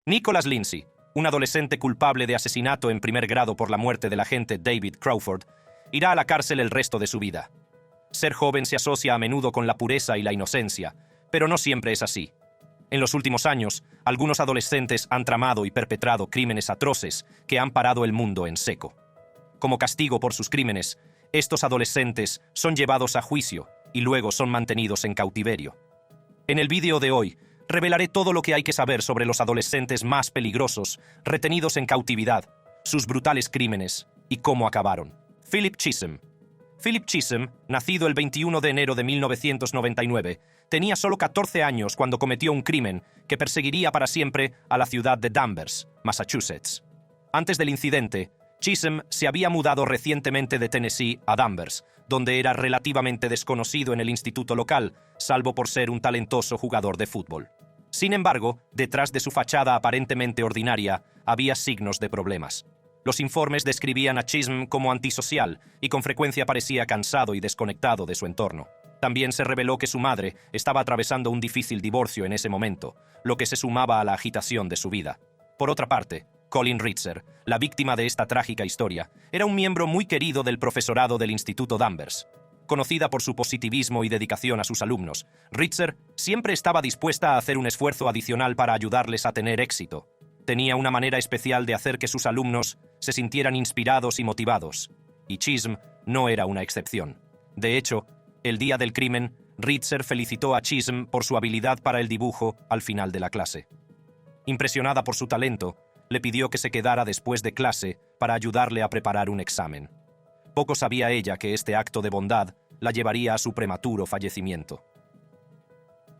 Nicholas Lindsay, un adolescente culpable de asesinato en primer grado por la muerte del agente David Crawford, irá a la cárcel el resto de su vida. Ser joven se asocia a menudo con la pureza y la inocencia, pero no siempre es así. En los últimos años, algunos adolescentes han tramado y perpetrado crímenes atroces que han parado el mundo en seco. Como castigo por sus crímenes, estos adolescentes son llevados a juicio y luego son mantenidos en cautiverio. En el vídeo de hoy, revelaré todo lo que hay que saber sobre los adolescentes más peligrosos retenidos en cautividad, sus brutales crímenes y cómo acabaron. Philip Chisholm. Philip Chisholm, nacido el 21 de enero de 1999, tenía solo 14 años cuando cometió un crimen que perseguiría para siempre a la ciudad de Danvers, Massachusetts. Antes del incidente, Chisholm se había mudado recientemente de Tennessee a Danvers, donde era relativamente desconocido en el instituto local, salvo por ser un talentoso jugador de fútbol. Sin embargo, detrás de su fachada aparentemente ordinaria, había signos de problemas. Los informes describían a Chisholm como antisocial y con frecuencia parecía cansado y desconectado de su entorno. También se reveló que su madre estaba atravesando un difícil divorcio en ese momento, lo que se sumaba a la agitación de su vida. Por otra parte, Colin Ritzer, la víctima de esta trágica historia, era un miembro muy querido del profesorado del Instituto Danvers. Conocida por su positivismo y dedicación a sus alumnos, Ritzer siempre estaba dispuesta a hacer un esfuerzo adicional para ayudarles a tener éxito. Tenía una manera especial de hacer que sus alumnos se sintieran inspirados y motivados, y Chisholm no era una excepción. De hecho, el día del crimen, Ritzer felicitó a Chisholm por su habilidad para el dibujo al final de la clase. Impresionada por su talento, le pidió que se quedara después de clase para ayudarle a preparar un examen. Poco sabía ella que este acto de bondad la llevaría a su prematuro fallecimiento.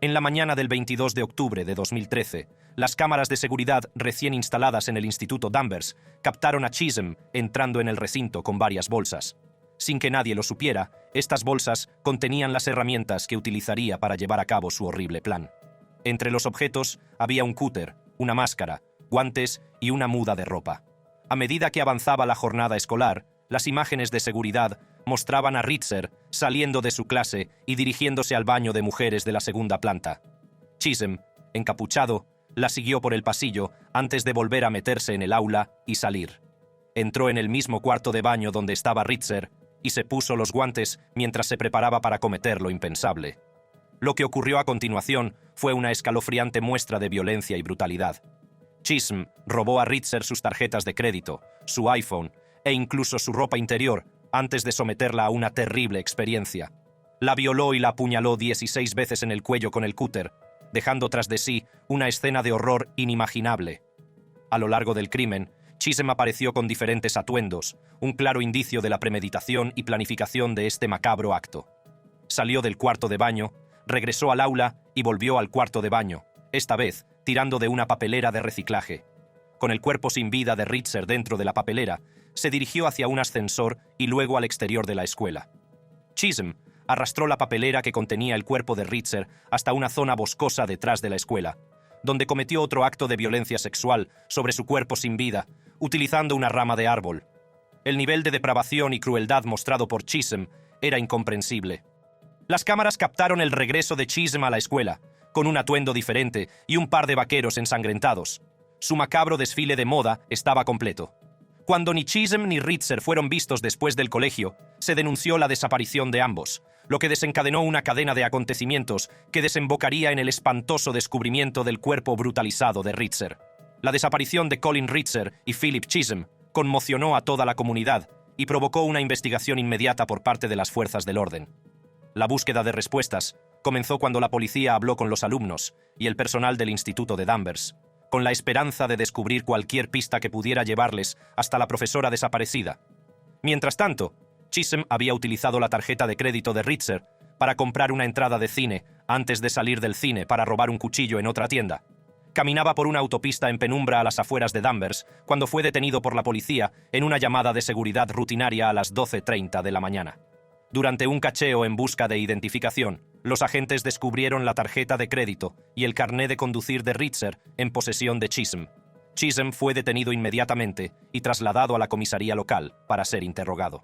En la mañana del 22 de octubre de 2013, las cámaras de seguridad recién instaladas en el Instituto Danvers captaron a Chisholm entrando en el recinto con varias bolsas. Sin que nadie lo supiera, estas bolsas contenían las herramientas que utilizaría para llevar a cabo su horrible plan. Entre los objetos había un cúter, una máscara, guantes y una muda de ropa. A medida que avanzaba la jornada escolar, las imágenes de seguridad mostraban a Ritzer saliendo de su clase y dirigiéndose al baño de mujeres de la segunda planta. Chisholm, encapuchado, la siguió por el pasillo antes de volver a meterse en el aula y salir. Entró en el mismo cuarto de baño donde estaba Ritzer y se puso los guantes mientras se preparaba para cometer lo impensable. Lo que ocurrió a continuación fue una escalofriante muestra de violencia y brutalidad. Chisholm robó a Ritzer sus tarjetas de crédito, su iPhone e incluso su ropa interior antes de someterla a una terrible experiencia. La violó y la apuñaló 16 veces en el cuello con el cúter, dejando tras de sí una escena de horror inimaginable. A lo largo del crimen, Chisholm apareció con diferentes atuendos, un claro indicio de la premeditación y planificación de este macabro acto. Salió del cuarto de baño, regresó al aula y volvió al cuarto de baño, esta vez tirando de una papelera de reciclaje. Con el cuerpo sin vida de Ritzer dentro de la papelera, se dirigió hacia un ascensor y luego al exterior de la escuela. Chisholm arrastró la papelera que contenía el cuerpo de Ritzer hasta una zona boscosa detrás de la escuela, donde cometió otro acto de violencia sexual sobre su cuerpo sin vida, utilizando una rama de árbol. El nivel de depravación y crueldad mostrado por Chisholm era incomprensible. Las cámaras captaron el regreso de Chisholm a la escuela, con un atuendo diferente y un par de vaqueros ensangrentados. Su macabro desfile de moda estaba completo. Cuando ni Chisholm ni Ritzer fueron vistos después del colegio, se denunció la desaparición de ambos, lo que desencadenó una cadena de acontecimientos que desembocaría en el espantoso descubrimiento del cuerpo brutalizado de Ritzer. La desaparición de Colin Ritzer y Philip Chisholm conmocionó a toda la comunidad y provocó una investigación inmediata por parte de las fuerzas del orden. La búsqueda de respuestas comenzó cuando la policía habló con los alumnos y el personal del Instituto de Danvers, con la esperanza de descubrir cualquier pista que pudiera llevarles hasta la profesora desaparecida. Mientras tanto, Chisholm había utilizado la tarjeta de crédito de Ritzer para comprar una entrada de cine antes de salir del cine para robar un cuchillo en otra tienda. Caminaba por una autopista en penumbra a las afueras de Danvers cuando fue detenido por la policía en una llamada de seguridad rutinaria a las 12:30 de la mañana. Durante un cacheo en busca de identificación, los agentes descubrieron la tarjeta de crédito y el carné de conducir de Ritzer en posesión de Chisholm. Chisholm fue detenido inmediatamente y trasladado a la comisaría local para ser interrogado.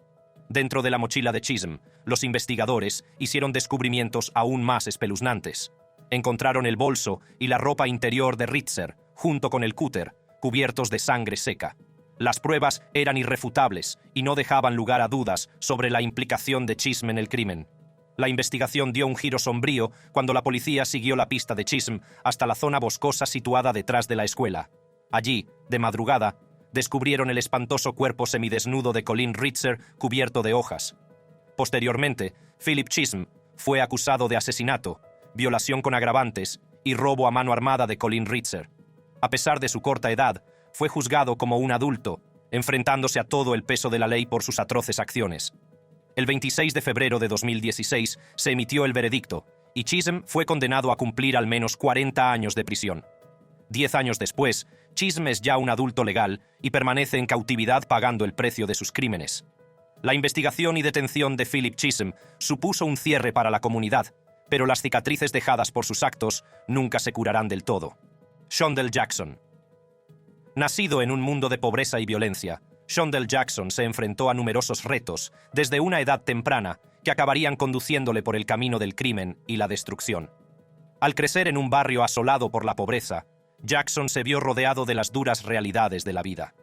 Dentro de la mochila de Chisholm, los investigadores hicieron descubrimientos aún más espeluznantes. Encontraron el bolso y la ropa interior de Ritzer, junto con el cúter, cubiertos de sangre seca. Las pruebas eran irrefutables y no dejaban lugar a dudas sobre la implicación de Chisholm en el crimen. La investigación dio un giro sombrío cuando la policía siguió la pista de Chisholm hasta la zona boscosa situada detrás de la escuela. Allí, de madrugada, descubrieron el espantoso cuerpo semidesnudo de Colin Ritzer cubierto de hojas. Posteriormente, Philip Chisholm fue acusado de asesinato, violación con agravantes y robo a mano armada de Colin Ritzer. A pesar de su corta edad, fue juzgado como un adulto, enfrentándose a todo el peso de la ley por sus atroces acciones. El 26 de febrero de 2016 se emitió el veredicto, y Chisholm fue condenado a cumplir al menos 40 años de prisión. 10 años después, Chisholm es ya un adulto legal y permanece en cautividad pagando el precio de sus crímenes. La investigación y detención de Philip Chisholm supuso un cierre para la comunidad, pero las cicatrices dejadas por sus actos nunca se curarán del todo. Shondell Jackson. Nacido en un mundo de pobreza y violencia, Shondell Jackson se enfrentó a numerosos retos desde una edad temprana que acabarían conduciéndole por el camino del crimen y la destrucción. Al crecer en un barrio asolado por la pobreza, Jackson se vio rodeado de las duras realidades de la vida.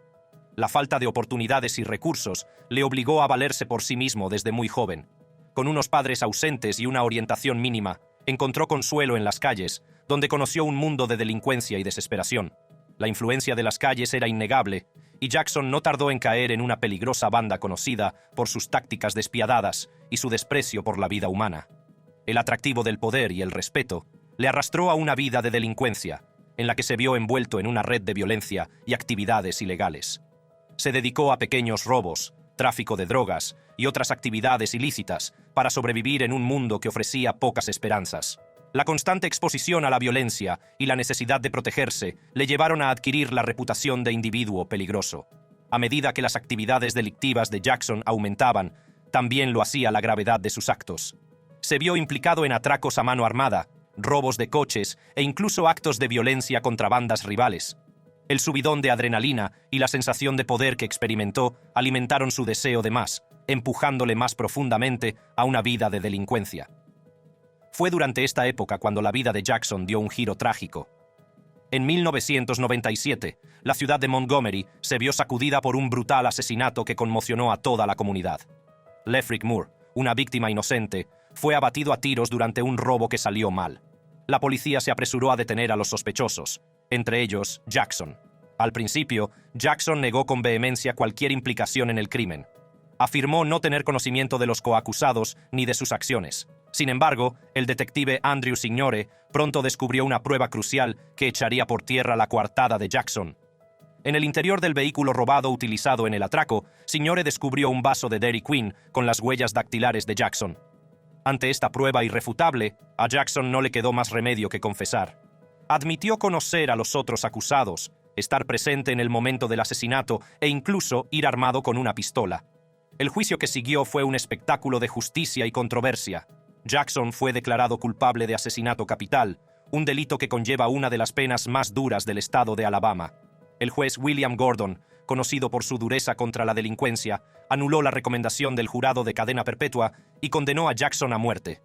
La falta de oportunidades y recursos le obligó a valerse por sí mismo desde muy joven. Con unos padres ausentes y una orientación mínima, encontró consuelo en las calles, donde conoció un mundo de delincuencia y desesperación. La influencia de las calles era innegable, y Jackson no tardó en caer en una peligrosa banda conocida por sus tácticas despiadadas y su desprecio por la vida humana. El atractivo del poder y el respeto le arrastró a una vida de delincuencia, en la que se vio envuelto en una red de violencia y actividades ilegales. Se dedicó a pequeños robos, tráfico de drogas y otras actividades ilícitas para sobrevivir en un mundo que ofrecía pocas esperanzas. La constante exposición a la violencia y la necesidad de protegerse le llevaron a adquirir la reputación de individuo peligroso. A medida que las actividades delictivas de Jackson aumentaban, también lo hacía la gravedad de sus actos. Se vio implicado en atracos a mano armada, robos de coches e incluso actos de violencia contra bandas rivales. El subidón de adrenalina y la sensación de poder que experimentó alimentaron su deseo de más, empujándole más profundamente a una vida de delincuencia. Fue durante esta época cuando la vida de Jackson dio un giro trágico. En 1997, la ciudad de Montgomery se vio sacudida por un brutal asesinato que conmocionó a toda la comunidad. Lefrick Moore, una víctima inocente, fue abatido a tiros durante un robo que salió mal. La policía se apresuró a detener a los sospechosos, entre ellos Jackson. Al principio, Jackson negó con vehemencia cualquier implicación en el crimen. Afirmó no tener conocimiento de los coacusados ni de sus acciones. Sin embargo, el detective Andrew Signore pronto descubrió una prueba crucial que echaría por tierra la coartada de Jackson. En el interior del vehículo robado utilizado en el atraco, Signore descubrió un vaso de Dairy Queen con las huellas dactilares de Jackson. Ante esta prueba irrefutable, a Jackson no le quedó más remedio que confesar. Admitió conocer a los otros acusados, estar presente en el momento del asesinato e incluso ir armado con una pistola. El juicio que siguió fue un espectáculo de justicia y controversia. Jackson fue declarado culpable de asesinato capital, un delito que conlleva una de las penas más duras del estado de Alabama. El juez William Gordon, conocido por su dureza contra la delincuencia, anuló la recomendación del jurado de cadena perpetua y condenó a Jackson a muerte.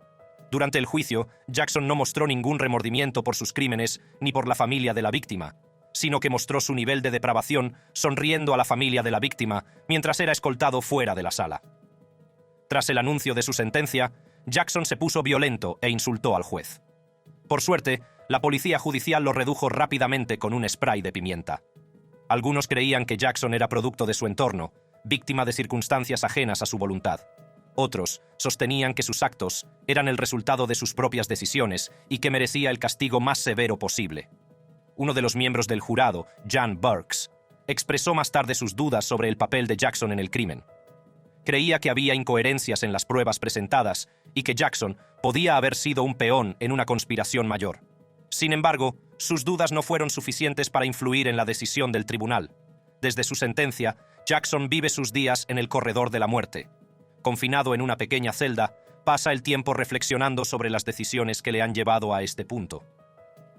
Durante el juicio, Jackson no mostró ningún remordimiento por sus crímenes ni por la familia de la víctima, sino que mostró su nivel de depravación sonriendo a la familia de la víctima mientras era escoltado fuera de la sala. Tras el anuncio de su sentencia, Jackson se puso violento e insultó al juez. Por suerte, la policía judicial lo redujo rápidamente con un spray de pimienta. Algunos creían que Jackson era producto de su entorno, víctima de circunstancias ajenas a su voluntad. Otros sostenían que sus actos eran el resultado de sus propias decisiones y que merecía el castigo más severo posible. Uno de los miembros del jurado, Jan Burks, expresó más tarde sus dudas sobre el papel de Jackson en el crimen. Creía que había incoherencias en las pruebas presentadas y que Jackson podía haber sido un peón en una conspiración mayor. Sin embargo, sus dudas no fueron suficientes para influir en la decisión del tribunal. Desde su sentencia, Jackson vive sus días en el corredor de la muerte. Confinado en una pequeña celda, pasa el tiempo reflexionando sobre las decisiones que le han llevado a este punto.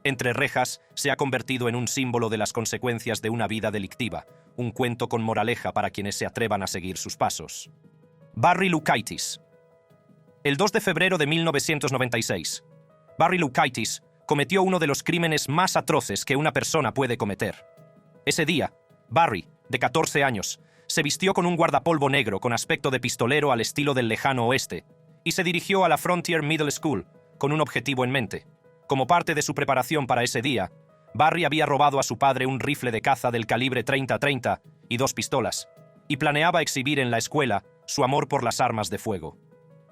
Entre rejas, se ha convertido en un símbolo de las consecuencias de una vida delictiva, un cuento con moraleja para quienes se atrevan a seguir sus pasos. Barry Lukaitis. El 2 de febrero de 1996, Barry Lukaitis cometió uno de los crímenes más atroces que una persona puede cometer. Ese día, Barry, de 14 años, se vistió con un guardapolvo negro con aspecto de pistolero al estilo del lejano oeste y se dirigió a la Frontier Middle School con un objetivo en mente. Como parte de su preparación para ese día, Barry había robado a su padre un rifle de caza del calibre 30-30 y 2 pistolas, y planeaba exhibir en la escuela su amor por las armas de fuego.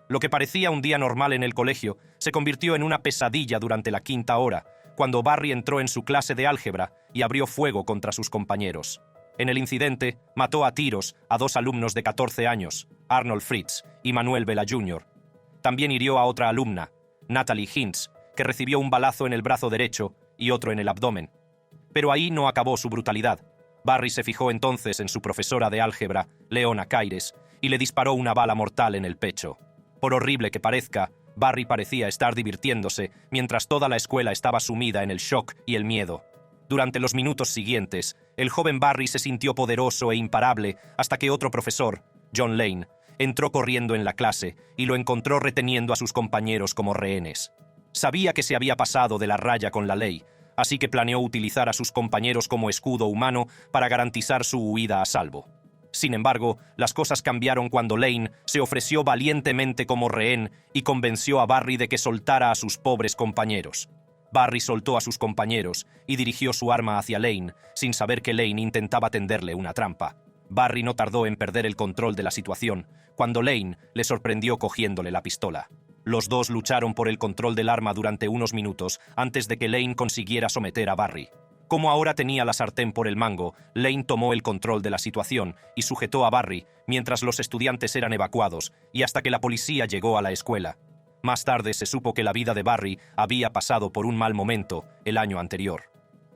Lo que parecía un día normal en el colegio se convirtió en una pesadilla durante la 5ª hora, cuando Barry entró en su clase de álgebra y abrió fuego contra sus compañeros. En el incidente, mató a tiros a 2 alumnos de 14 años, Arnold Fritz y Manuel Vela Jr. También hirió a otra alumna, Natalie Hintz, que recibió un balazo en el brazo derecho y otro en el abdomen. Pero ahí no acabó su brutalidad. Barry se fijó entonces en su profesora de álgebra, Leona Caires, y le disparó una bala mortal en el pecho. Por horrible que parezca, Barry parecía estar divirtiéndose mientras toda la escuela estaba sumida en el shock y el miedo. Durante los minutos siguientes, el joven Barry se sintió poderoso e imparable hasta que otro profesor, John Lane, entró corriendo en la clase y lo encontró reteniendo a sus compañeros como rehenes. Sabía que se había pasado de la raya con la ley, así que planeó utilizar a sus compañeros como escudo humano para garantizar su huida a salvo. Sin embargo, las cosas cambiaron cuando Lane se ofreció valientemente como rehén y convenció a Barry de que soltara a sus pobres compañeros. Barry soltó a sus compañeros y dirigió su arma hacia Lane, sin saber que Lane intentaba tenderle una trampa. Barry no tardó en perder el control de la situación, cuando Lane le sorprendió cogiéndole la pistola. Los dos lucharon por el control del arma durante unos minutos antes de que Lane consiguiera someter a Barry. Como ahora tenía la sartén por el mango, Lane tomó el control de la situación y sujetó a Barry mientras los estudiantes eran evacuados y hasta que la policía llegó a la escuela. Más tarde se supo que la vida de Barry había pasado por un mal momento el año anterior.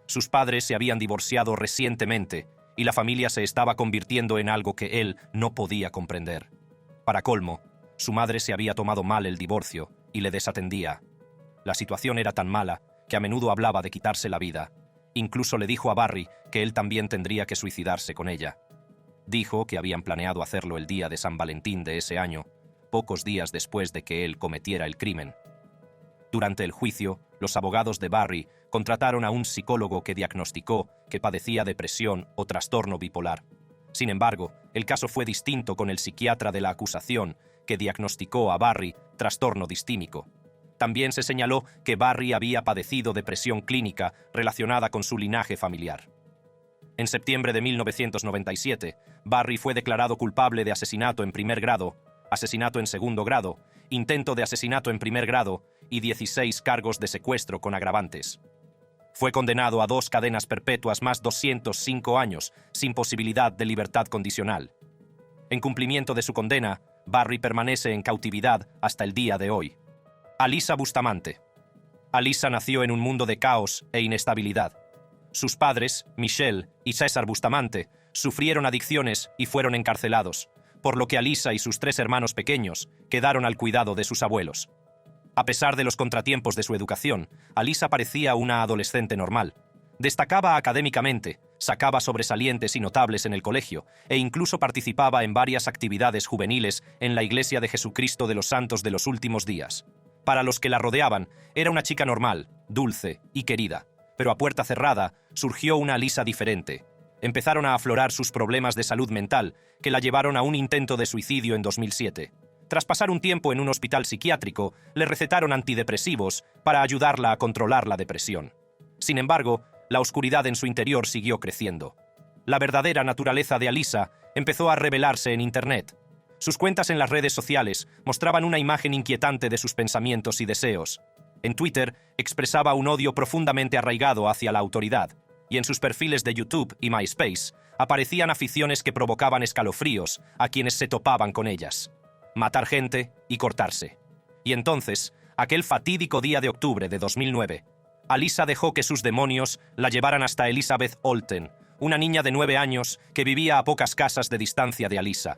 Sus padres se habían divorciado recientemente y la familia se estaba convirtiendo en algo que él no podía comprender. Para colmo, su madre se había tomado mal el divorcio y le desatendía. La situación era tan mala que a menudo hablaba de quitarse la vida. Incluso le dijo a Barry que él también tendría que suicidarse con ella. Dijo que habían planeado hacerlo el día de San Valentín de ese año, pocos días después de que él cometiera el crimen. Durante el juicio, los abogados de Barry contrataron a un psicólogo que diagnosticó que padecía depresión o trastorno bipolar. Sin embargo, el caso fue distinto con el psiquiatra de la acusación, que diagnosticó a Barry trastorno distímico. También se señaló que Barry había padecido depresión clínica relacionada con su linaje familiar. En septiembre de 1997, Barry fue declarado culpable de asesinato en primer grado, asesinato en segundo grado, intento de asesinato en primer grado y 16 cargos de secuestro con agravantes. Fue condenado a 2 cadenas perpetuas más 205 años, sin posibilidad de libertad condicional. En cumplimiento de su condena, Barry permanece en cautividad hasta el día de hoy. Alyssa Bustamante. Alyssa nació en un mundo de caos e inestabilidad. Sus padres, Michelle y César Bustamante, sufrieron adicciones y fueron encarcelados, por lo que Alyssa y sus 3 hermanos pequeños quedaron al cuidado de sus abuelos. A pesar de los contratiempos de su educación, Alyssa parecía una adolescente normal. Destacaba académicamente, sacaba sobresalientes y notables en el colegio e incluso participaba en varias actividades juveniles en la Iglesia de Jesucristo de los Santos de los Últimos Días. Para los que la rodeaban, era una chica normal, dulce y querida, pero a puerta cerrada surgió una Alyssa diferente. Empezaron a aflorar sus problemas de salud mental, que la llevaron a un intento de suicidio en 2007. Tras pasar un tiempo en un hospital psiquiátrico, le recetaron antidepresivos para ayudarla a controlar la depresión. Sin embargo, la oscuridad en su interior siguió creciendo. La verdadera naturaleza de Alyssa empezó a revelarse en Internet. Sus cuentas en las redes sociales mostraban una imagen inquietante de sus pensamientos y deseos. En Twitter expresaba un odio profundamente arraigado hacia la autoridad, y en sus perfiles de YouTube y MySpace aparecían aficiones que provocaban escalofríos a quienes se topaban con ellas. Matar gente y cortarse. Y entonces, aquel fatídico día de octubre de 2009, Alyssa dejó que sus demonios la llevaran hasta Elizabeth Olten, una niña de 9 años que vivía a pocas casas de distancia de Alyssa.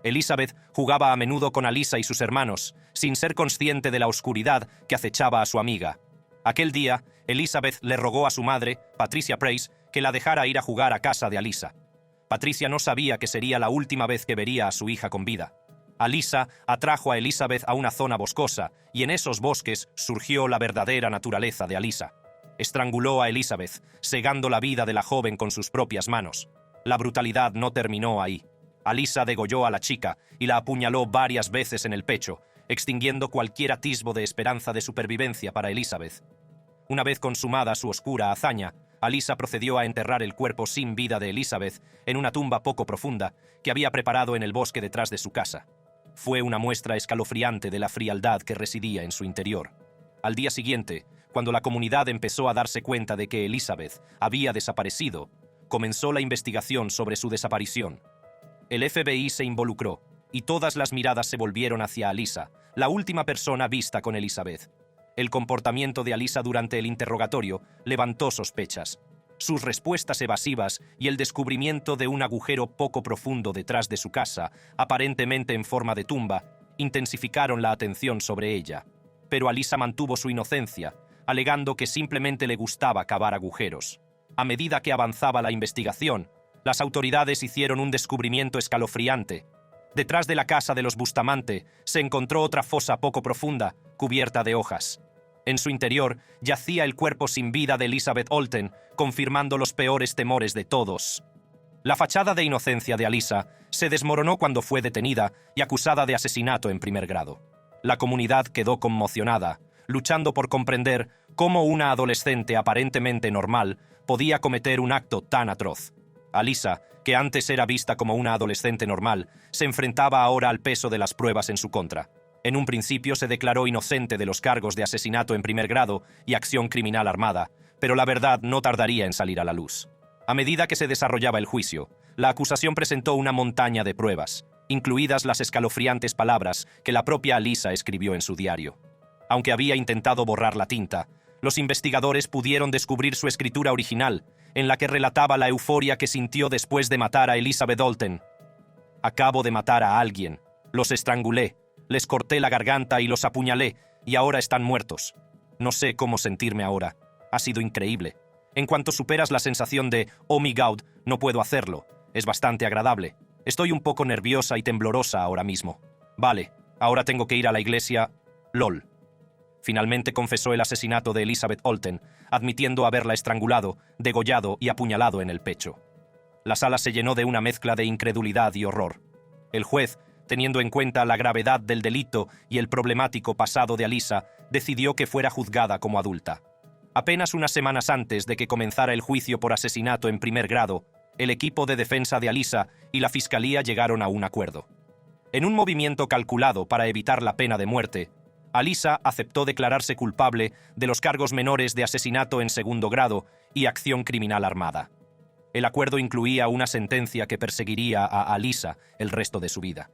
Elizabeth jugaba a menudo con Alyssa y sus hermanos, sin ser consciente de la oscuridad que acechaba a su amiga. Aquel día, Elizabeth le rogó a su madre, Patricia Price, que la dejara ir a jugar a casa de Alyssa. Patricia no sabía que sería la última vez que vería a su hija con vida. Alyssa atrajo a Elizabeth a una zona boscosa, y en esos bosques surgió la verdadera naturaleza de Alyssa. Estranguló a Elizabeth, cegando la vida de la joven con sus propias manos. La brutalidad no terminó ahí. Alyssa degolló a la chica y la apuñaló varias veces en el pecho, extinguiendo cualquier atisbo de esperanza de supervivencia para Elizabeth. Una vez consumada su oscura hazaña, Alyssa procedió a enterrar el cuerpo sin vida de Elizabeth en una tumba poco profunda que había preparado en el bosque detrás de su casa. Fue una muestra escalofriante de la frialdad que residía en su interior. Al día siguiente, cuando la comunidad empezó a darse cuenta de que Elizabeth había desaparecido, comenzó la investigación sobre su desaparición. El FBI se involucró, y todas las miradas se volvieron hacia Alyssa, la última persona vista con Elizabeth. El comportamiento de Alyssa durante el interrogatorio levantó sospechas. Sus respuestas evasivas y el descubrimiento de un agujero poco profundo detrás de su casa, aparentemente en forma de tumba, intensificaron la atención sobre ella. Pero Alyssa mantuvo su inocencia, alegando que simplemente le gustaba cavar agujeros. A medida que avanzaba la investigación, las autoridades hicieron un descubrimiento escalofriante. Detrás de la casa de los Bustamante se encontró otra fosa poco profunda, cubierta de hojas. En su interior yacía el cuerpo sin vida de Elizabeth Olten, confirmando los peores temores de todos. La fachada de inocencia de Alyssa se desmoronó cuando fue detenida y acusada de asesinato en primer grado. La comunidad quedó conmocionada, luchando por comprender cómo una adolescente aparentemente normal podía cometer un acto tan atroz. Alyssa, que antes era vista como una adolescente normal, se enfrentaba ahora al peso de las pruebas en su contra. En un principio se declaró inocente de los cargos de asesinato en primer grado y acción criminal armada, pero la verdad no tardaría en salir a la luz. A medida que se desarrollaba el juicio, la acusación presentó una montaña de pruebas, incluidas las escalofriantes palabras que la propia Alyssa escribió en su diario. Aunque había intentado borrar la tinta, los investigadores pudieron descubrir su escritura original, en la que relataba la euforia que sintió después de matar a Elizabeth Olten. Acabo de matar a alguien, los estrangulé, les corté la garganta y los apuñalé, y ahora están muertos. No sé cómo sentirme ahora. Ha sido increíble. En cuanto superas la sensación de «Oh my God, no puedo hacerlo», es bastante agradable. Estoy un poco nerviosa y temblorosa ahora mismo. Vale, ahora tengo que ir a la iglesia. LOL. Finalmente confesó el asesinato de Elizabeth Olten, admitiendo haberla estrangulado, degollado y apuñalado en el pecho. La sala se llenó de una mezcla de incredulidad y horror. El juez, teniendo en cuenta la gravedad del delito y el problemático pasado de Alyssa, decidió que fuera juzgada como adulta. Apenas unas semanas antes de que comenzara el juicio por asesinato en primer grado, el equipo de defensa de Alyssa y la fiscalía llegaron a un acuerdo. En un movimiento calculado para evitar la pena de muerte, Alyssa aceptó declararse culpable de los cargos menores de asesinato en segundo grado y acción criminal armada. El acuerdo incluía una sentencia que perseguiría a Alyssa el resto de su vida.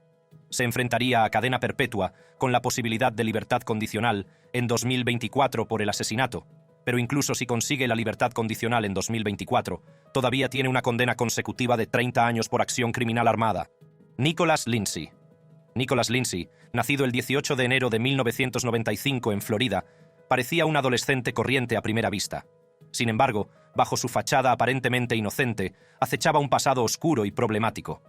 Se enfrentaría a cadena perpetua con la posibilidad de libertad condicional en 2024 por el asesinato, pero incluso si consigue la libertad condicional en 2024, todavía tiene una condena consecutiva de 30 años por acción criminal armada. Nicholas Lindsay. Nicholas Lindsay, nacido el 18 de enero de 1995 en Florida, parecía un adolescente corriente a primera vista. Sin embargo, bajo su fachada aparentemente inocente, acechaba un pasado oscuro y problemático.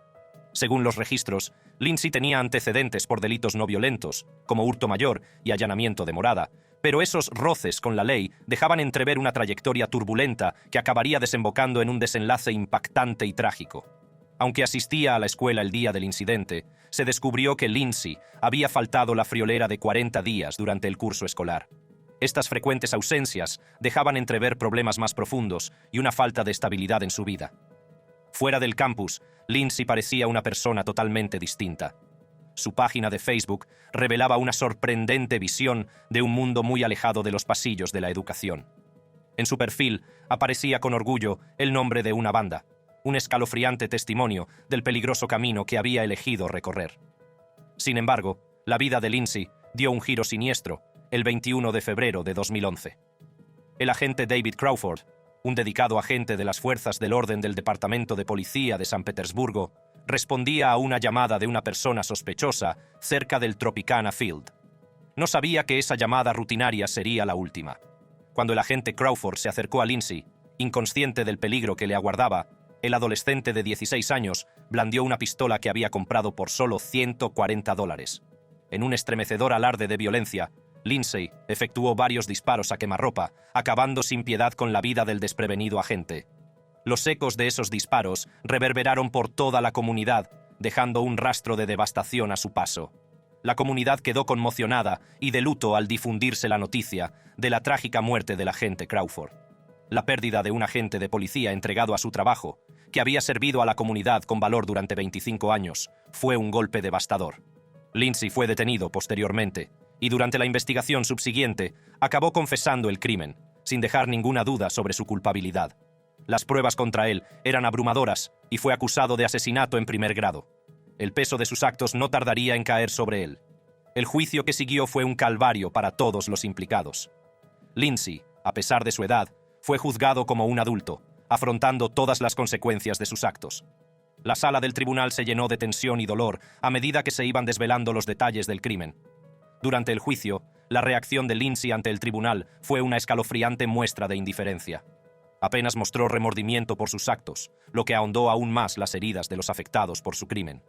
Según los registros, Lindsay tenía antecedentes por delitos no violentos, como hurto mayor y allanamiento de morada, pero esos roces con la ley dejaban entrever una trayectoria turbulenta que acabaría desembocando en un desenlace impactante y trágico. Aunque asistía a la escuela el día del incidente, se descubrió que Lindsay había faltado la friolera de 40 días durante el curso escolar. Estas frecuentes ausencias dejaban entrever problemas más profundos y una falta de estabilidad en su vida. Fuera del campus, Lindsay parecía una persona totalmente distinta. Su página de Facebook revelaba una sorprendente visión de un mundo muy alejado de los pasillos de la educación. En su perfil aparecía con orgullo el nombre de una banda, un escalofriante testimonio del peligroso camino que había elegido recorrer. Sin embargo, la vida de Lindsay dio un giro siniestro el 21 de febrero de 2011. El agente David Crawford, un dedicado agente de las fuerzas del orden del Departamento de Policía de San Petersburgo, respondía a una llamada de una persona sospechosa cerca del Tropicana Field. No sabía que esa llamada rutinaria sería la última. Cuando el agente Crawford se acercó a Lindsay, inconsciente del peligro que le aguardaba, El adolescente de 16 años blandió una pistola que había comprado por solo $140. En un estremecedor alarde de violencia, Lindsay efectuó varios disparos a quemarropa, acabando sin piedad con la vida del desprevenido agente. Los ecos de esos disparos reverberaron por toda la comunidad, dejando un rastro de devastación a su paso. La comunidad quedó conmocionada y de luto al difundirse la noticia de la trágica muerte del agente Crawford. La pérdida de un agente de policía entregado a su trabajo, que había servido a la comunidad con valor durante 25 años, fue un golpe devastador. Lindsay fue detenido posteriormente, y durante la investigación subsiguiente acabó confesando el crimen, sin dejar ninguna duda sobre su culpabilidad. Las pruebas contra él eran abrumadoras y fue acusado de asesinato en primer grado. El peso de sus actos no tardaría en caer sobre él. El juicio que siguió fue un calvario para todos los implicados. Lindsay, a pesar de su edad, fue juzgado como un adulto, afrontando todas las consecuencias de sus actos. La sala del tribunal se llenó de tensión y dolor a medida que se iban desvelando los detalles del crimen. Durante el juicio, la reacción de Lindsay ante el tribunal fue una escalofriante muestra de indiferencia. Apenas mostró remordimiento por sus actos, lo que ahondó aún más las heridas de los afectados por su crimen.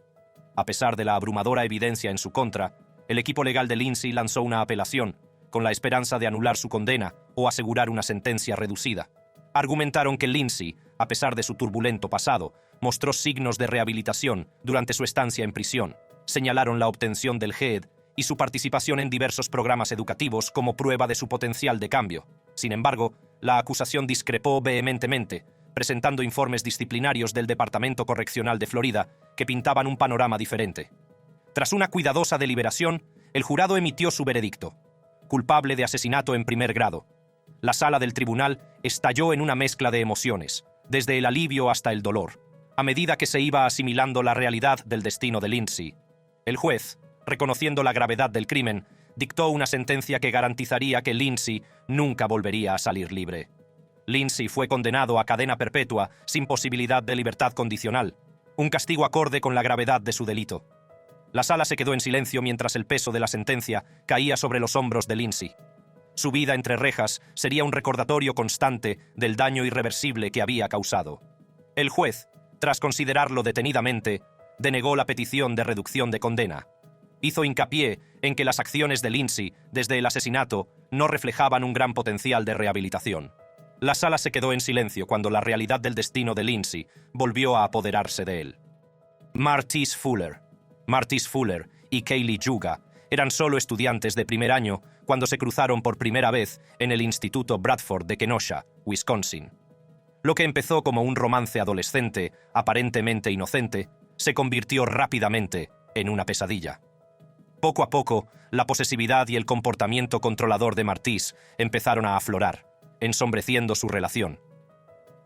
A pesar de la abrumadora evidencia en su contra, el equipo legal de Lindsay lanzó una apelación, con la esperanza de anular su condena o asegurar una sentencia reducida. Argumentaron que Lindsay, a pesar de su turbulento pasado, mostró signos de rehabilitación durante su estancia en prisión. Señalaron la obtención del GED y su participación en diversos programas educativos como prueba de su potencial de cambio. Sin embargo, la acusación discrepó vehementemente, presentando informes disciplinarios del Departamento Correccional de Florida que pintaban un panorama diferente. Tras una cuidadosa deliberación, el jurado emitió su veredicto: culpable de asesinato en primer grado. La sala del tribunal estalló en una mezcla de emociones, desde el alivio hasta el dolor, a medida que se iba asimilando la realidad del destino de Lindsay. El juez, reconociendo la gravedad del crimen, dictó una sentencia que garantizaría que Lindsay nunca volvería a salir libre. Lindsay fue condenado a cadena perpetua sin posibilidad de libertad condicional, un castigo acorde con la gravedad de su delito. La sala se quedó en silencio mientras el peso de la sentencia caía sobre los hombros de Lindsay. Su vida entre rejas sería un recordatorio constante del daño irreversible que había causado. El juez, tras considerarlo detenidamente, denegó la petición de reducción de condena. Hizo hincapié en que las acciones de Lindsay desde el asesinato no reflejaban un gran potencial de rehabilitación. La sala se quedó en silencio cuando la realidad del destino de Lindsay volvió a apoderarse de él. Martise Fuller y Kaylee Juga eran solo estudiantes de primer año cuando se cruzaron por primera vez en el Instituto Bradford de Kenosha, Wisconsin. Lo que empezó como un romance adolescente, aparentemente inocente, se convirtió rápidamente en una pesadilla. Poco a poco, la posesividad y el comportamiento controlador de Martise empezaron a aflorar, ensombreciendo su relación.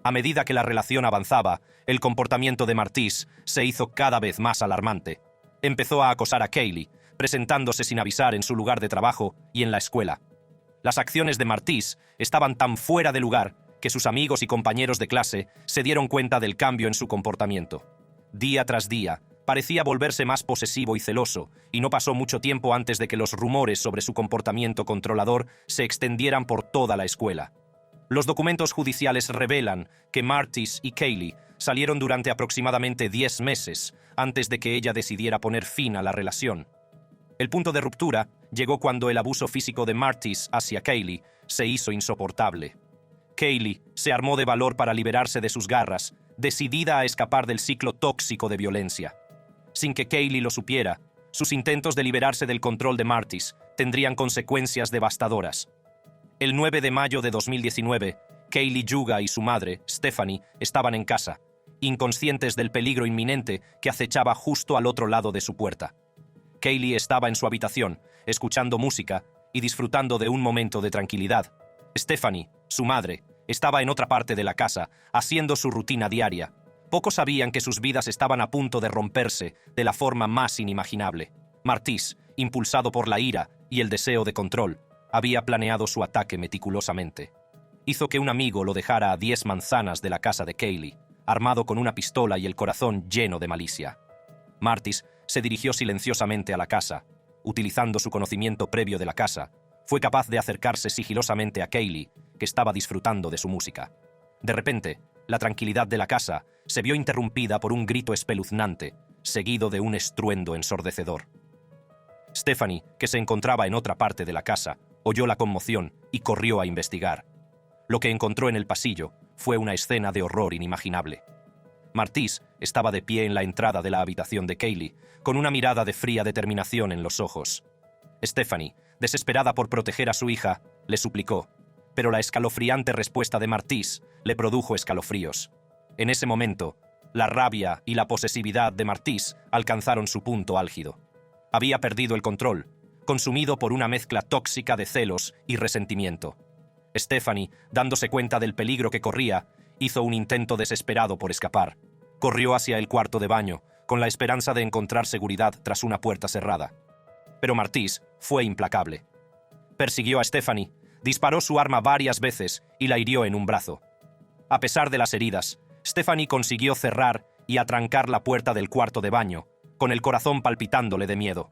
A medida que la relación avanzaba, el comportamiento de Martise se hizo cada vez más alarmante. Empezó a acosar a Kaylee, presentándose sin avisar en su lugar de trabajo y en la escuela. Las acciones de Martise estaban tan fuera de lugar que sus amigos y compañeros de clase se dieron cuenta del cambio en su comportamiento. Día tras día, parecía volverse más posesivo y celoso, y no pasó mucho tiempo antes de que los rumores sobre su comportamiento controlador se extendieran por toda la escuela. Los documentos judiciales revelan que Martise y Kaylee salieron durante aproximadamente 10 meses antes de que ella decidiera poner fin a la relación. El punto de ruptura llegó cuando el abuso físico de Martise hacia Kaylee se hizo insoportable. Kaylee se armó de valor para liberarse de sus garras, decidida a escapar del ciclo tóxico de violencia. Sin que Kaylee lo supiera, sus intentos de liberarse del control de Martise tendrían consecuencias devastadoras. El 9 de mayo de 2019, Kaylee Juga y su madre, Stephanie, estaban en casa, inconscientes del peligro inminente que acechaba justo al otro lado de su puerta. Kaylee estaba en su habitación, escuchando música y disfrutando de un momento de tranquilidad. Stephanie, su madre, estaba en otra parte de la casa, haciendo su rutina diaria. Pocos sabían que sus vidas estaban a punto de romperse de la forma más inimaginable. Martise, impulsado por la ira y el deseo de control, había planeado su ataque meticulosamente. Hizo que un amigo lo dejara a 10 manzanas de la casa de Kaylee, armado con una pistola y el corazón lleno de malicia. Martise se dirigió silenciosamente a la casa. Utilizando su conocimiento previo de la casa, fue capaz de acercarse sigilosamente a Kaylee, que estaba disfrutando de su música. De repente, La tranquilidad de la casa se vio interrumpida por un grito espeluznante, seguido de un estruendo ensordecedor. Stephanie, que se encontraba en otra parte de la casa, oyó la conmoción y corrió a investigar. Lo que encontró en el pasillo fue una escena de horror inimaginable. Martis estaba de pie en la entrada de la habitación de Kaylee, con una mirada de fría determinación en los ojos. Stephanie, desesperada por proteger a su hija, le suplicó, pero la escalofriante respuesta de Martis le produjo escalofríos. En ese momento, la rabia y la posesividad de Martis alcanzaron su punto álgido. Había perdido el control, consumido por una mezcla tóxica de celos y resentimiento. Stephanie, dándose cuenta del peligro que corría, hizo un intento desesperado por escapar. Corrió hacia el cuarto de baño, con la esperanza de encontrar seguridad tras una puerta cerrada. Pero Martis fue implacable. Persiguió a Stephanie, disparó su arma varias veces y la hirió en un brazo. A pesar de las heridas, Stephanie consiguió cerrar y atrancar la puerta del cuarto de baño, con el corazón palpitándole de miedo.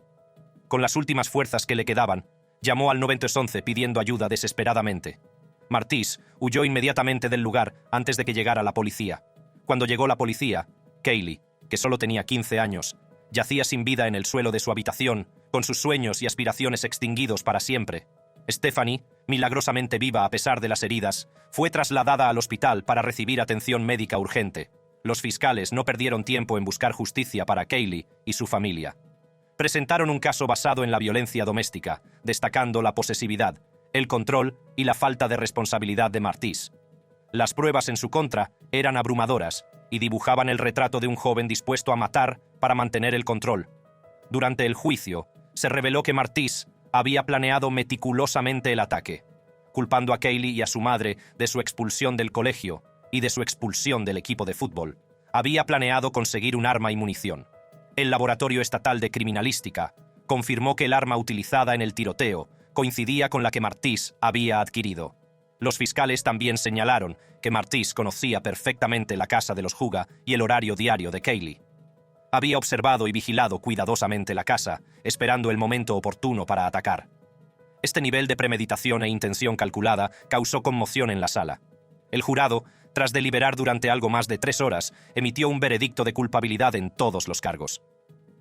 Con las últimas fuerzas que le quedaban, llamó al 911 pidiendo ayuda desesperadamente. Martis huyó inmediatamente del lugar antes de que llegara la policía. Cuando llegó la policía, Kaylee, que solo tenía 15 años, yacía sin vida en el suelo de su habitación, con sus sueños y aspiraciones extinguidos para siempre. Stephanie, milagrosamente viva a pesar de las heridas, fue trasladada al hospital para recibir atención médica urgente. Los fiscales no perdieron tiempo en buscar justicia para Kaylee y su familia. Presentaron un caso basado en la violencia doméstica, destacando la posesividad, el control y la falta de responsabilidad de Martis. Las pruebas en su contra eran abrumadoras y dibujaban el retrato de un joven dispuesto a matar para mantener el control. Durante el juicio, se reveló que Martis había planeado meticulosamente el ataque, culpando a Kaylee y a su madre de su expulsión del colegio y de su expulsión del equipo de fútbol. Había planeado conseguir un arma y munición. El Laboratorio Estatal de Criminalística confirmó que el arma utilizada en el tiroteo coincidía con la que Martis había adquirido. Los fiscales también señalaron que Martis conocía perfectamente la casa de los Huga y el horario diario de Kaylee. Había observado y vigilado cuidadosamente la casa, esperando el momento oportuno para atacar. Este nivel de premeditación e intención calculada causó conmoción en la sala. El jurado, tras deliberar durante algo más de 3 horas, emitió un veredicto de culpabilidad en todos los cargos.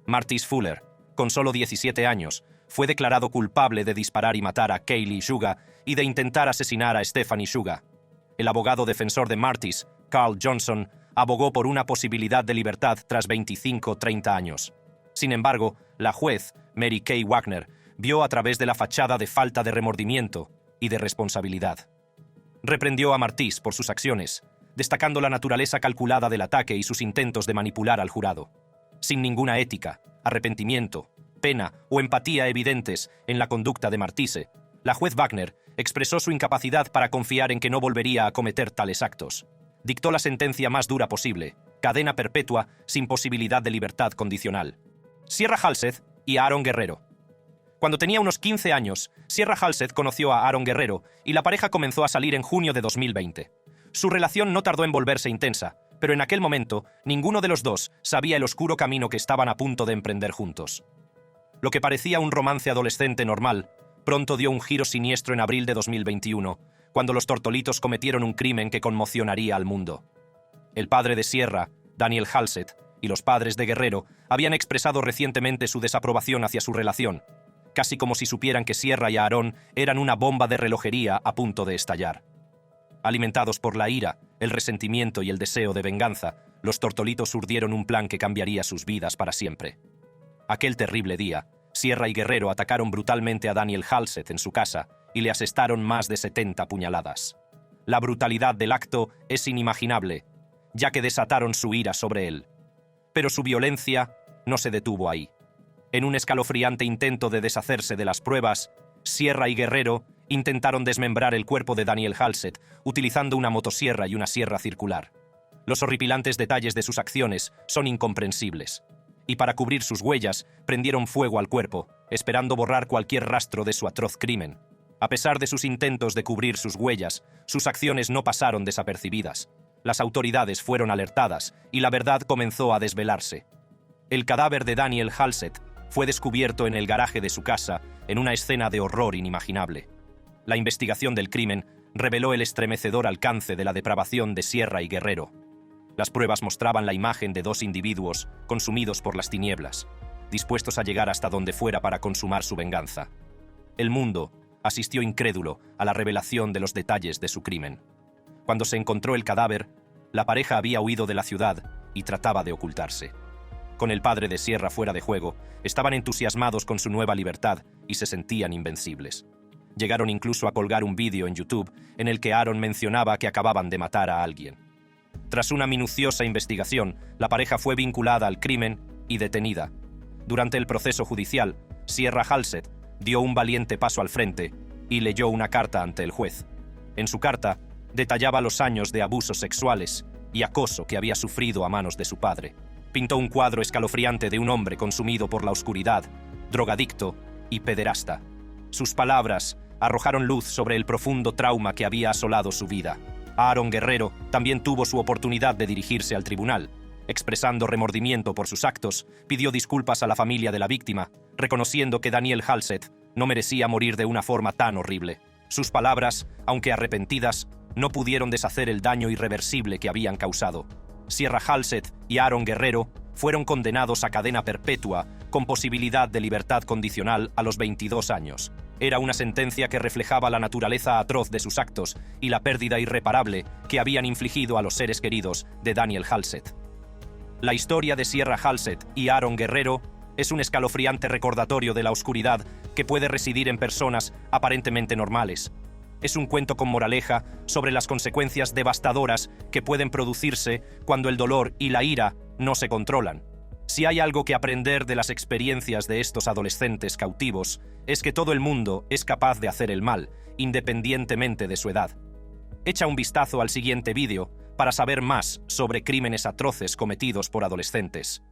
Martis Fuller, con solo 17 años, fue declarado culpable de disparar y matar a Kaylee Shuga y de intentar asesinar a Stephanie Shuga. El abogado defensor de Martis, Carl Johnson, abogó por una posibilidad de libertad tras 25-30 años. Sin embargo, la juez, Mary Kay Wagner, vio a través de la fachada de falta de remordimiento y de responsabilidad. Reprendió a Martis por sus acciones, destacando la naturaleza calculada del ataque y sus intentos de manipular al jurado. Sin ninguna ética, arrepentimiento, pena o empatía evidentes en la conducta de Martise, la juez Wagner expresó su incapacidad para confiar en que no volvería a cometer tales actos. Dictó la sentencia más dura posible, cadena perpetua sin posibilidad de libertad condicional. Sierra Halseth y Aaron Guerrero. Cuando tenía unos 15 años, Sierra Halseth conoció a Aaron Guerrero y la pareja comenzó a salir en junio de 2020. Su relación no tardó en volverse intensa, pero en aquel momento ninguno de los dos sabía el oscuro camino que estaban a punto de emprender juntos. Lo que parecía un romance adolescente normal, pronto dio un giro siniestro en abril de 2021, cuando los Tortolitos cometieron un crimen que conmocionaría al mundo. El padre de Sierra, Daniel Halseth, y los padres de Guerrero habían expresado recientemente su desaprobación hacia su relación, casi como si supieran que Sierra y Aaron eran una bomba de relojería a punto de estallar. Alimentados por la ira, el resentimiento y el deseo de venganza, los Tortolitos urdieron un plan que cambiaría sus vidas para siempre. Aquel terrible día, Sierra y Guerrero atacaron brutalmente a Daniel Halseth en su casa y le asestaron más de 70 puñaladas. La brutalidad del acto es inimaginable, ya que desataron su ira sobre él. Pero su violencia no se detuvo ahí. En un escalofriante intento de deshacerse de las pruebas, Sierra y Guerrero intentaron desmembrar el cuerpo de Daniel Halseth utilizando una motosierra y una sierra circular. Los horripilantes detalles de sus acciones son incomprensibles. Y para cubrir sus huellas, prendieron fuego al cuerpo, esperando borrar cualquier rastro de su atroz crimen. A pesar de sus intentos de cubrir sus huellas, sus acciones no pasaron desapercibidas. Las autoridades fueron alertadas y la verdad comenzó a desvelarse. El cadáver de Daniel Halseth fue descubierto en el garaje de su casa en una escena de horror inimaginable. La investigación del crimen reveló el estremecedor alcance de la depravación de Sierra y Guerrero. Las pruebas mostraban la imagen de dos individuos consumidos por las tinieblas, dispuestos a llegar hasta donde fuera para consumar su venganza. El mundo asistió incrédulo a la revelación de los detalles de su crimen. Cuando se encontró el cadáver, la pareja había huido de la ciudad y trataba de ocultarse. Con el padre de Sierra fuera de juego, estaban entusiasmados con su nueva libertad y se sentían invencibles. Llegaron incluso a colgar un vídeo en YouTube en el que Aaron mencionaba que acababan de matar a alguien. Tras una minuciosa investigación, la pareja fue vinculada al crimen y detenida. Durante el proceso judicial, Sierra Halsted dio un valiente paso al frente y leyó una carta ante el juez. En su carta, detallaba los años de abusos sexuales y acoso que había sufrido a manos de su padre. Pintó un cuadro escalofriante de un hombre consumido por la oscuridad, drogadicto y pederasta. Sus palabras arrojaron luz sobre el profundo trauma que había asolado su vida. Aaron Guerrero también tuvo su oportunidad de dirigirse al tribunal. Expresando remordimiento por sus actos, pidió disculpas a la familia de la víctima, reconociendo que Daniel Halsted no merecía morir de una forma tan horrible. Sus palabras, aunque arrepentidas, no pudieron deshacer el daño irreversible que habían causado. Sierra Halsted y Aaron Guerrero fueron condenados a cadena perpetua con posibilidad de libertad condicional a los 22 años. Era una sentencia que reflejaba la naturaleza atroz de sus actos y la pérdida irreparable que habían infligido a los seres queridos de Daniel Halsted. La historia de Sierra Halsted y Aaron Guerrero es un escalofriante recordatorio de la oscuridad que puede residir en personas aparentemente normales. Es un cuento con moraleja sobre las consecuencias devastadoras que pueden producirse cuando el dolor y la ira no se controlan. Si hay algo que aprender de las experiencias de estos adolescentes cautivos, es que todo el mundo es capaz de hacer el mal, independientemente de su edad. Echa un vistazo al siguiente vídeo para saber más sobre crímenes atroces cometidos por adolescentes.